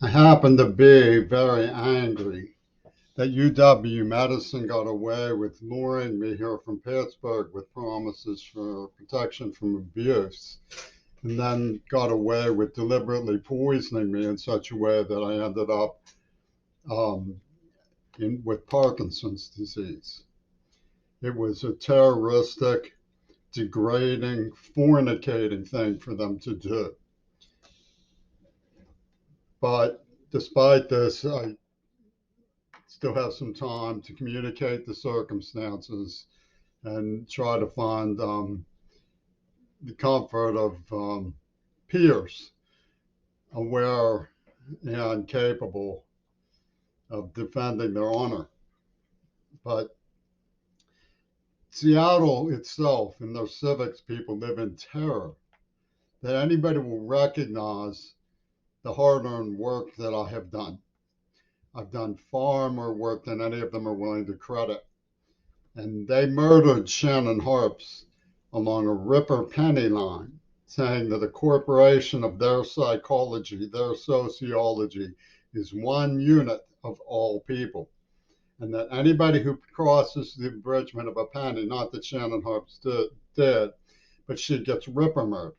I happen to be very angry that UW-Madison got away with luring me here from Pittsburgh with promises for protection from abuse, and then got away with deliberately poisoning me in such a way that I ended up um, with Parkinson's disease. It was a terroristic, degrading, fornicating thing for them to do. But despite this, I still have some time to communicate the circumstances and try to find the comfort of peers aware and capable of defending their honor. But Seattle itself and their civics people live in terror that anybody will recognize the hard earned work that I have done. I've done far more work than any of them are willing to credit. And they murdered Shannon Harps along a Ripper Penny line, saying that a corporation of their psychology, their sociology, is one unit of all people. And that anybody who crosses the abridgment of a penny, not that Shannon Harps did, but she gets Ripper murdered.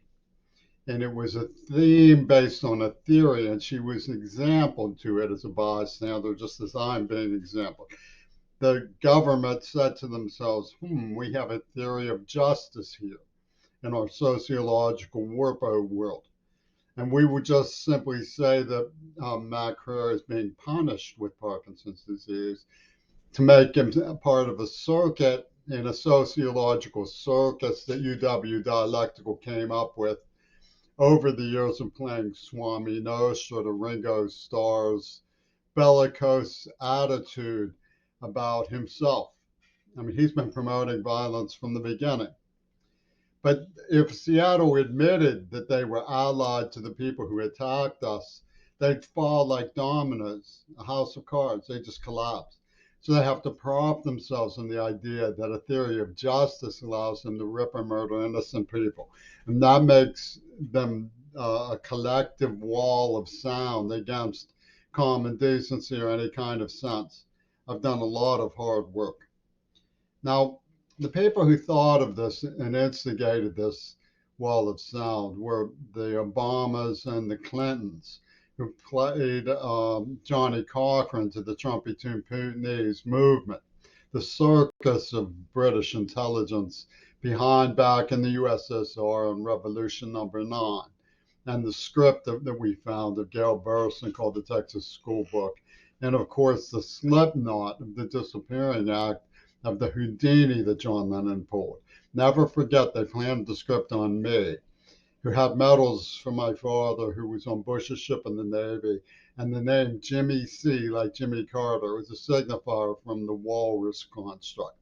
And it was a theme based on a theory, and she was an example to it as a bystander, just as I'm being example. The government said to themselves, we have a theory of justice here in our sociological warpo world. And we would just simply say that Matt Carrera is being punished with Parkinson's disease to make him a part of a circuit in a sociological circus that UW Dialectical came up with over the years of playing Swami Nostra to Ringo Starr's bellicose attitude about himself. I mean, he's been promoting violence from the beginning. But if Seattle admitted that they were allied to the people who attacked us, they'd fall like dominoes, a house of cards. They just collapse. So they have to prop themselves on the idea that a theory of justice allows them to rip and murder innocent people. And that makes them a collective wall of sound against common decency or any kind of sense. I've done a lot of hard work. Now, the people who thought of this and instigated this wall of sound were the Obamas and the Clintons, who played Johnny Cochran to the Trumpy Putinese movement, the circus of British intelligence behind back in the USSR on Revolution Number 9, and the script that we found of Gail Burstyn called the Texas School Book, and of course the slip knot of the Disappearing Act of the Houdini that John Lennon pulled. Never forget they planted the script on me, who had medals from my father, who was on Bush's ship in the Navy, and the name Jimmy C, like Jimmy Carter, was a signifier from the walrus construct.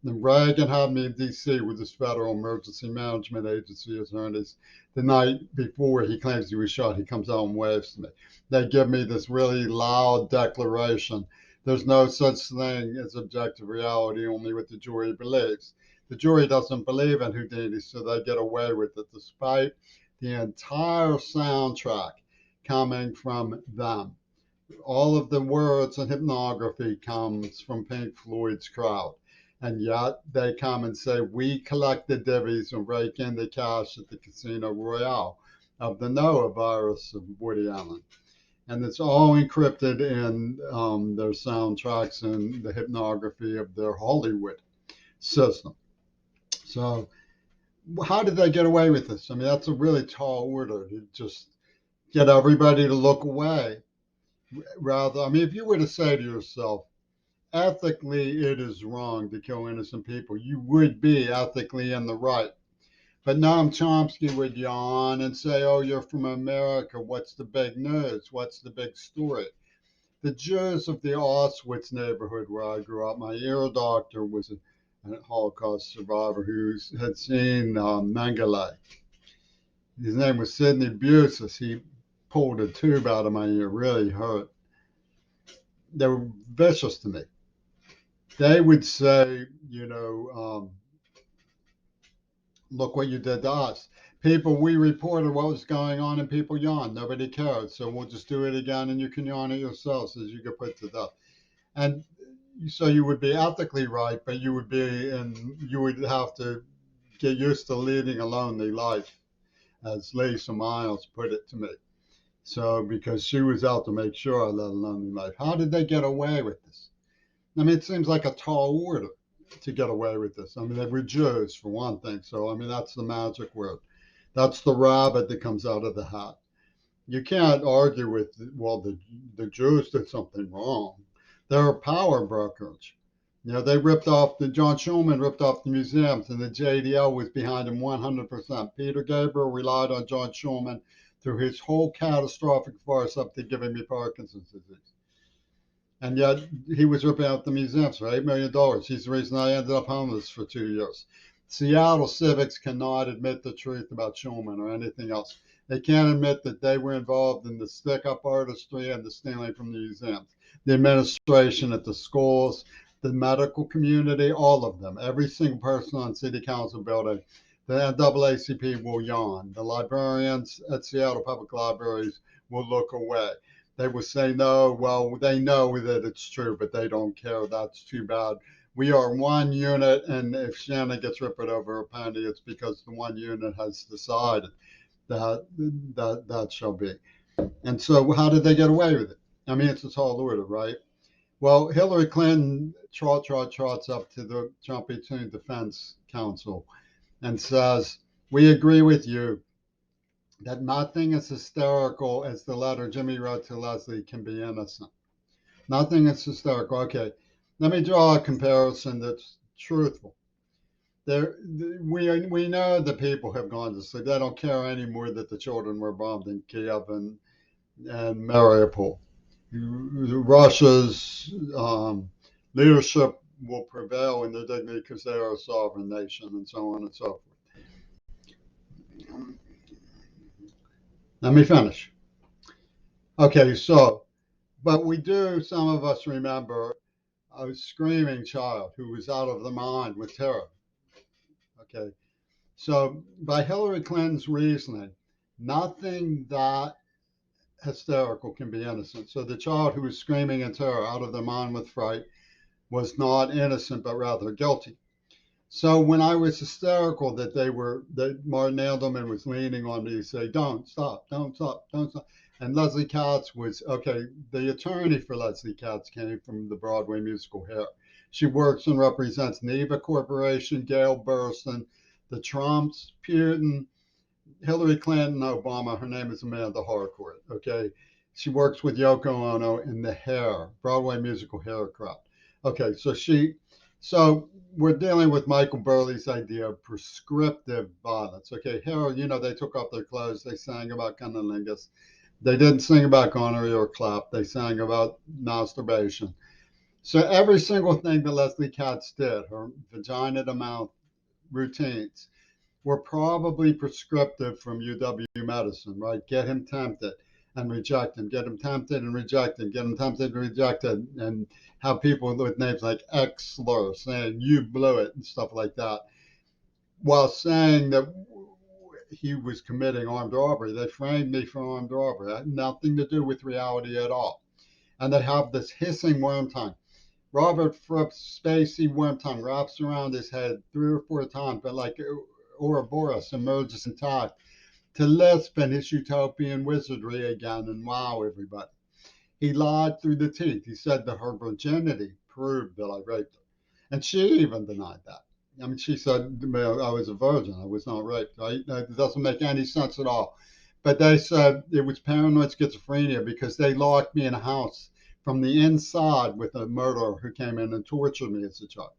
And Reagan had me in D.C. with his Federal Emergency Management Agency attorneys. The night before he claims he was shot, he comes out and waves to me. They give me this really loud declaration. There's no such thing as objective reality, only what the jury believes. The jury doesn't believe in Houdini, so they get away with it, despite the entire soundtrack coming from them. All of the words and hypnography comes from Pink Floyd's crowd. And yet they come and say, we collect the divvies and rake in the cash at the Casino Royale of the Noah virus of Woody Allen. And it's all encrypted in their soundtracks and the hypnography of their Hollywood system. So how did they get away with this? I mean, that's a really tall order to just get everybody to look away. Rather, I mean, if you were to say to yourself, ethically, it is wrong to kill innocent people, you would be ethically in the right. But Noam Chomsky would yawn and say, oh, you're from America. What's the big news? What's the big story? The Jews of the Auschwitz neighborhood where I grew up, my ear doctor was a Holocaust survivor who had seen Mengele. His name was Sidney Busis. He pulled a tube out of my ear, really hurt. They were vicious to me. They would say, look what you did to us. People, we reported what was going on and people yawned. Nobody cared. So we'll just do it again and you can yawn it yourselves as you get put to death. And so you would be ethically right, but you would have to get used to leading a lonely life, as Lisa Miles put it to me. So, because she was out to make sure I led a lonely life. How did they get away with this? I mean, it seems like a tall order to get away with this. I mean, they were Jews, for one thing. So, I mean, that's the magic word. That's the rabbit that comes out of the hat. You can't argue with, well, the Jews did something wrong. They're a power brokerage. You know, they ripped off John Schulman ripped off the museums, and the JDL was behind him 100%. Peter Gabriel relied on John Schulman through his whole catastrophic farce up to giving me Parkinson's disease. And yet he was ripping out the museums for $8 million. He's the reason I ended up homeless for 2 years. Seattle civics cannot admit the truth about Schulman or anything else. They can't admit that they were involved in the stick-up artistry and the stealing from the museums. The administration at the schools, the medical community, all of them, every single person on city council building, the NAACP will yawn. The librarians at Seattle Public Libraries will look away. They will say no. Well, they know that it's true, but they don't care. That's too bad. We are one unit, and if Shannon gets ripped over a penny, it's because the one unit has decided that shall be. And so, how did they get away with it? I mean, it's a tall order, right? Well, Hillary Clinton trots up to the Trump Attorney Defense Council and says, "We agree with you that nothing as hysterical as the letter Jimmy wrote to Leslie can be innocent. Nothing is hysterical." Okay, let me draw a comparison that's truthful. We know that people have gone to sleep. They don't care anymore that the children were bombed in Kiev and Mariupol. Russia's leadership will prevail in their dignity because they are a sovereign nation, and so on and so forth. Let me finish. Okay, so, but we do, some of us remember a screaming child who was out of their mind with terror. Okay, so by Hillary Clinton's reasoning, nothing that hysterical can be innocent. So the child who was screaming in terror, out of their mind with fright, was not innocent but rather guilty. So when I was hysterical that Martin Edelman was leaning on me to say, "Don't stop, don't stop, don't stop," and Leslie Katz was okay. The attorney for Leslie Katz came from the Broadway musical Hair. She works and represents Neva Corporation, Gail Burstyn, the Trumps, Putin, Hillary Clinton, Obama. Her name is Amanda Harcourt. Okay, she works with Yoko Ono in the Hair Broadway musical Hair crowd. Okay, so we're dealing with Michael Burley's idea of prescriptive violence. Okay, Hair, they took off their clothes, they sang about cunnilingus. They didn't sing about gonorrhea or clap. They sang about masturbation. So every single thing that Leslie Katz did, her vagina to mouth routines, were probably prescriptive from UW medicine, right? Get him tempted and reject him, get him tempted and reject him, get him tempted and reject him, and have people with names like X slur saying, "You blew it," and stuff like that, while saying that he was committing armed robbery. They framed me for armed robbery. It had nothing to do with reality at all. And they have this hissing worm tongue. Robert Fripp's spacey worm tongue wraps around his head 3 or 4 times, but like Ouroboros emerges intact to lisp in his utopian wizardry again and wow everybody. He lied through the teeth. He said that her virginity proved that I raped her. And she even denied that. I mean, she said, "Well, I was a virgin. I was not raped." Right? It doesn't make any sense at all. But they said it was paranoid schizophrenia because they locked me in a house from the inside with a murderer who came in and tortured me as a child.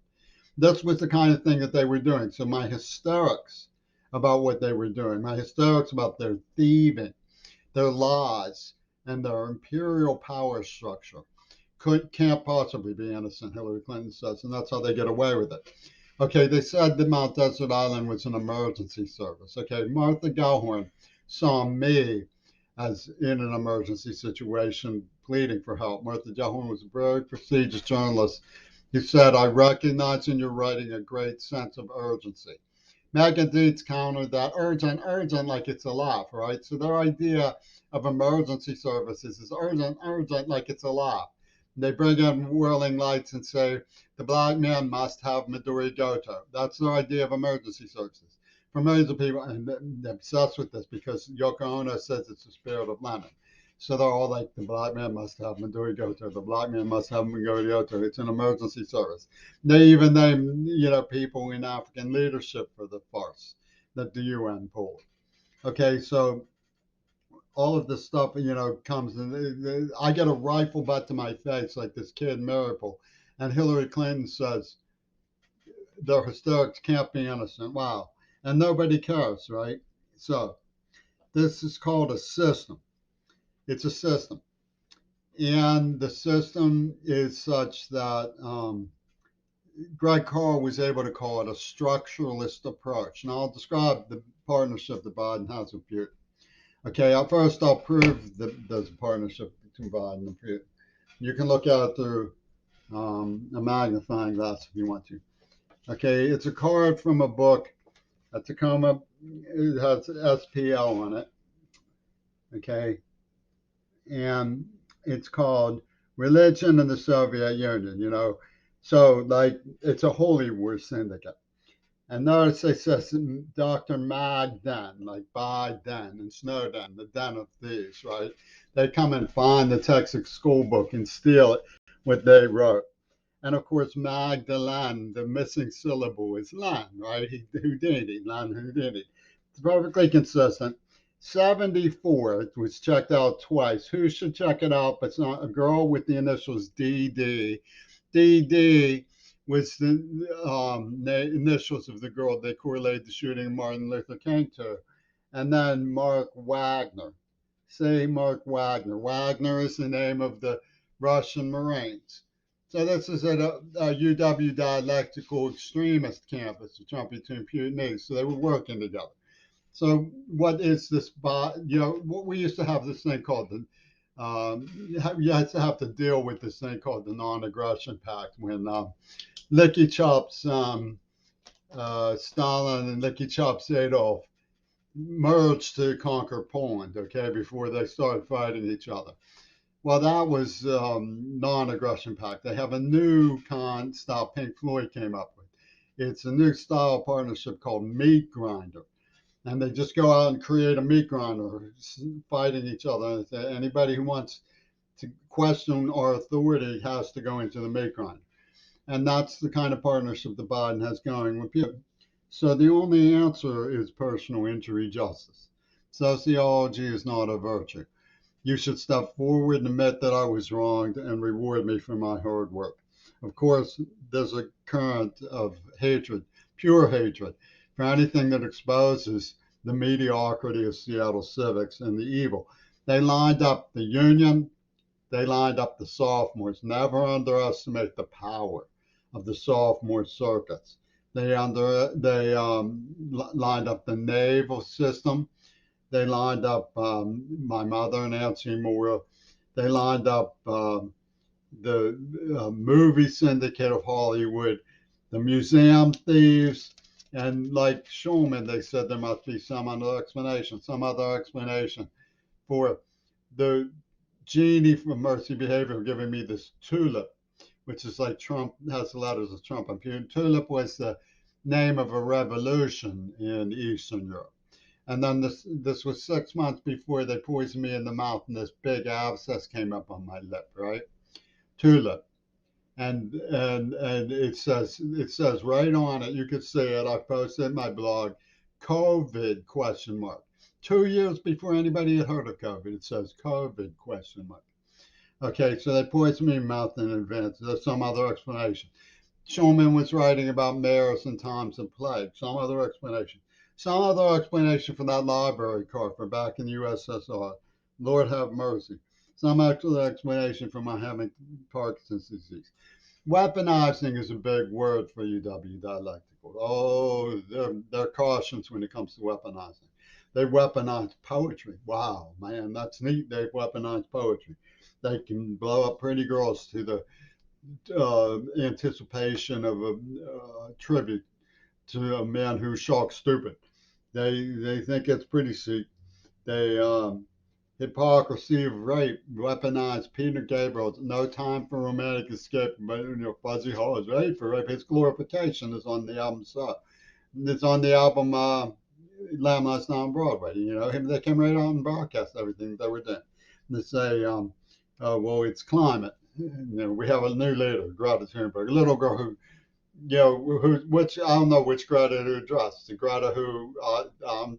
This was the kind of thing that they were doing. So my hysterics about what they were doing, my hysterics about their thieving, their lies, and their imperial power structure can't possibly be innocent, Hillary Clinton says, and that's how they get away with it. Okay, they said that Mount Desert Island was an emergency service. Okay, Martha Gellhorn saw me as in an emergency situation pleading for help. Martha Gellhorn was a very prestigious journalist. He said, "I recognize in your writing a great sense of urgency. Megan Deeds countered that urgent, urgent, like it's a laugh, right? So their idea of emergency services is urgent, urgent, like it's a laugh. They bring in whirling lights and say the black man must have Midori Goto. That's their idea of emergency services. For millions of people, and they're obsessed with this because Yoko Ono says it's the spirit of Lenin. So they're all like, the black man must have Midori Goto. The black man must have Midori Goto. It's an emergency service. They even name, people in African leadership for the farce that the UN pulled. Okay, so all of this stuff, comes and I get a rifle butt to my face like this kid Miracle, and Hillary Clinton says their hysterics can't be innocent. Wow, and nobody cares, right? So this is called a system. It's a system, and the system is such that Greg Carr was able to call it a structuralist approach. Now, I'll describe the partnership that Biden has with Putin. Okay, first I'll prove that there's a partnership between Biden and Putin. You can look at it through a magnifying glass if you want to. Okay, it's a card from a book at Tacoma. It has SPL on it. Okay, and it's called Religion in the Soviet Union. So like it's a holy war syndicate. And notice it says Dr. Magden, like Biden and Snowden, the den of thieves, right? They come and find the Texas school book and steal it, what they wrote. And of course, Magdalene, the missing syllable is Len, right? Houdini, Len Houdini. It's perfectly consistent. 74, it was checked out twice. Who should check it out? But it's not a girl with the initials DD. DD was the initials of the girl they correlated the shooting of Martin Luther King to. And then Mark Wagner. Say Mark Wagner. Wagner is the name of the Russian Marines. So this is at a UW dialectical extremist campus, the Trump between Putin. So they were working together. So what is this? What we used to have this thing called the you had to have to deal with this thing called the Non-Aggression Pact when Licky Chops Stalin and Licky Chops Adolf merged to conquer Poland. Okay, before they started fighting each other. Well, that was non-aggression pact. They have a new kind style Pink Floyd came up with. It's a new style partnership called Meat Grinder, and they just go out and create a meat grinder, fighting each other. Anybody who wants to question our authority has to go into the meat grinder, and that's the kind of partnership that Biden has going with people. So the only answer is personal injury justice. Sociology is not a virtue. You should step forward and admit that I was wronged and reward me for my hard work. Of course, there's a current of hatred, pure hatred, for anything that exposes the mediocrity of Seattle civics and the evil. They lined up the union, they lined up the sophomores. Never underestimate the power of the sophomore circuits. They lined up the naval system. They lined up my mother, Nancy Moore. They lined up the movie syndicate of Hollywood, the museum thieves, and like Schulman, they said there must be some other explanation for the genie from Mercy Behavior giving me this tulip, which is like Trump has the letters of Trump on Putin. Tulip was the name of a revolution in Eastern Europe. And then this was 6 months before they poisoned me in the mouth, and this big abscess came up on my lip, right? Tulip. And it says right on it, you can see it. I posted in my blog, COVID question mark. 2 years before anybody had heard of COVID, it says COVID question mark. Okay, so they poisoned me in the mouth in advance. There's some other explanation. Schulman was writing about mayors and times of plague. Some other explanation. Some other explanation for that library card for back in the USSR. Lord have mercy. Some actual explanation for my having Parkinson's disease. Weaponizing is a big word for UW dialectical. Oh, they're cautious when it comes to weaponizing. They weaponize poetry. Wow, man, that's neat. They weaponize poetry. They can blow up pretty girls to the anticipation of a tribute to a man who's shark stupid. They think it's pretty sweet. They hypocrisy of rape, weaponized Peter Gabriel. No time for romantic escape, but Fuzzy Hollows, right? For rape, his glorification is on the album. So it's on the album Lamb Last Night on Broadway. They came right out and broadcast everything they were doing. They say, well, it's climate. We have a new leader, Greta Thunberg, a little girl which I don't know which Greta to address. The Greta who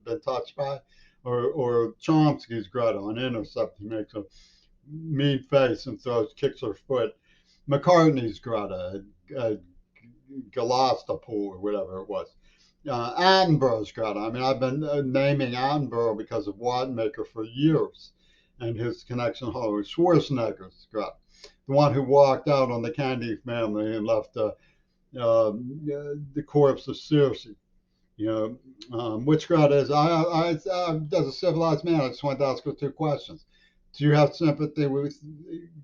been touched by, or Chomsky's Greta on Intercept, who makes a mean face and kicks her foot. McCartney's Greta, Galastapol, or whatever it was. Attenborough's Greta. I mean, I've been naming Attenborough because of Watmaker for years, and his connection to Hollywood. Schwarzenegger's Greta, the one who walked out on the Kennedy family and left the corpse of Circe. Which Greta is? As a civilized man, I just want to ask her two questions. Do you have sympathy with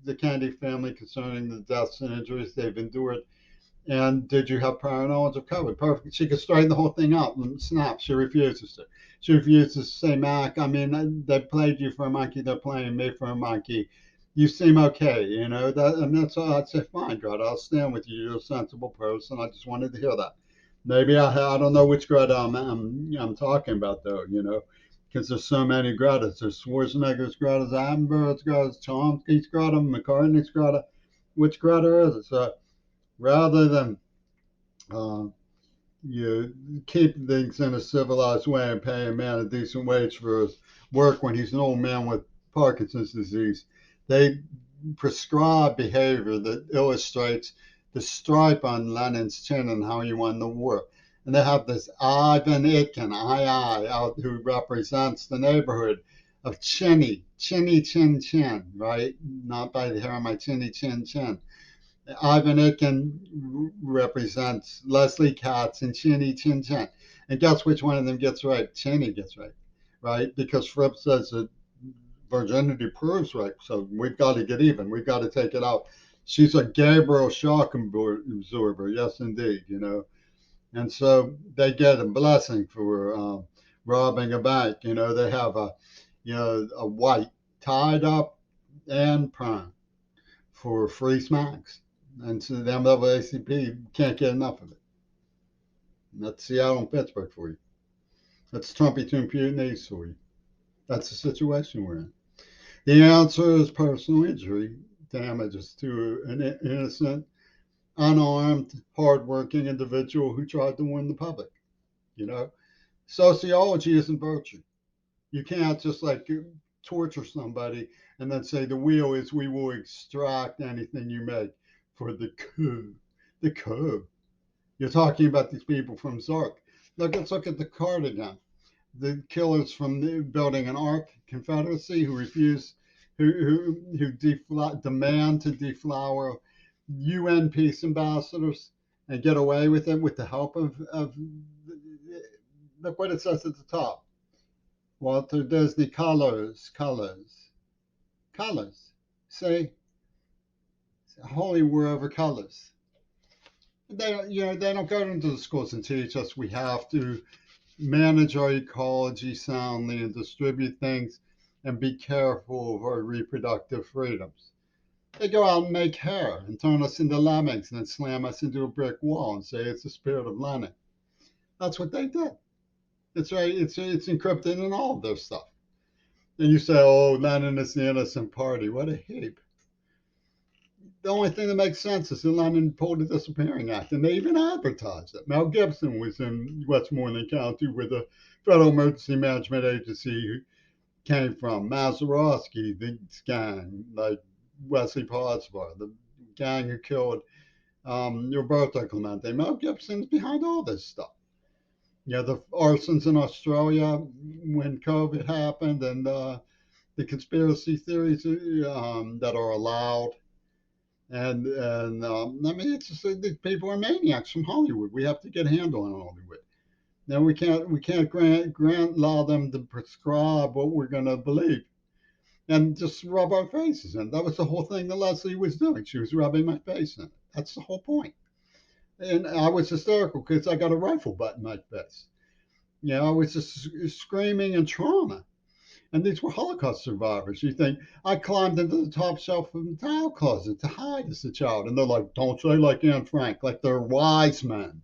the Kennedy family concerning the deaths and injuries they've endured? And did you have prior knowledge of COVID? Perfect. She could straighten the whole thing out and snap. She refuses to. She refuses to say, Mac, I mean, they played you for a monkey. They're playing me for a monkey. You seem okay, and that's all. I'd say, fine, God, I'll stand with you. You're a sensible person. I just wanted to hear that. Maybe I don't know which Greta I'm talking about, though, because there's so many Gretas. There's Schwarzenegger's Greta, Attenborough's Greta, Chomsky's Greta, McCartney's Greta. Which Greta is it? So rather than uh, you keep things in a civilized way and pay a man a decent wage for his work when he's an old man with Parkinson's disease, they prescribe behavior that illustrates the stripe on Lenin's chin and how he won the war. And they have this Ivan Itkin, out who represents the neighborhood of Chinny, Chinny Chin Chin, right? Not by the hair on my chinny chin chin. Ivan Itkin represents Leslie Katz and Chinny Chin Chin. And guess which one of them gets right? Chinny gets right? Because Fripp says that virginity proves right. So we've got to get even. We've got to take it out. She's a Gabriel shock absorber. Yes, indeed, And so they get a blessing for robbing a bank. They have a white tied up and prime for free smacks. And so the NAACP can't get enough of it. And that's Seattle and Pittsburgh for you. That's Trumpy to impute for you. That's the situation we're in. The answer is personal injury damages to an innocent, unarmed, hardworking individual who tried to win the public. Sociology isn't virtue. You can't just torture somebody and then say the wheel is we will extract anything you make for the coup. The coup. You're talking about these people from Zark. Let's look at the card again. The killers from building an ark confederacy who refuse, who demand to deflower UN peace ambassadors and get away with it with the help of look what it says at the top. Walter Disney colors. See, holy war over colors. They don't go into the schools and teach us we have to manage our ecology soundly and distribute things and be careful of our reproductive freedoms. They go out and make hair and turn us into lemmings and then slam us into a brick wall and say it's the spirit of Lenin. That's what they did. It's right. It's encrypted in all of their stuff. And you say, oh, Lenin is the innocent party. What a heap. The only thing that makes sense is that Lenin pulled the Disappearing Act, and they even advertised it. Mel Gibson was in Westmoreland County where the Federal Emergency Management Agency came from. Mazeroski, the gang, like Wesley Podsvar, the gang who killed Roberto Clemente. Mel Gibson's behind all this stuff. The arsons in Australia when COVID happened, and the conspiracy theories that are allowed. And I mean, it's just these people are maniacs from Hollywood. We have to get a handle on Hollywood. Now we can't allow them to prescribe what we're going to believe, and just rub our faces in. That was the whole thing that Leslie was doing. She was rubbing my face in. That's the whole point. And I was hysterical because I got a rifle butt in my face. I was just screaming in trauma. And these were Holocaust survivors. You think I climbed into the top shelf of the towel closet to hide as a child, and they're like, "Don't say like Anne Frank, like they're wise men."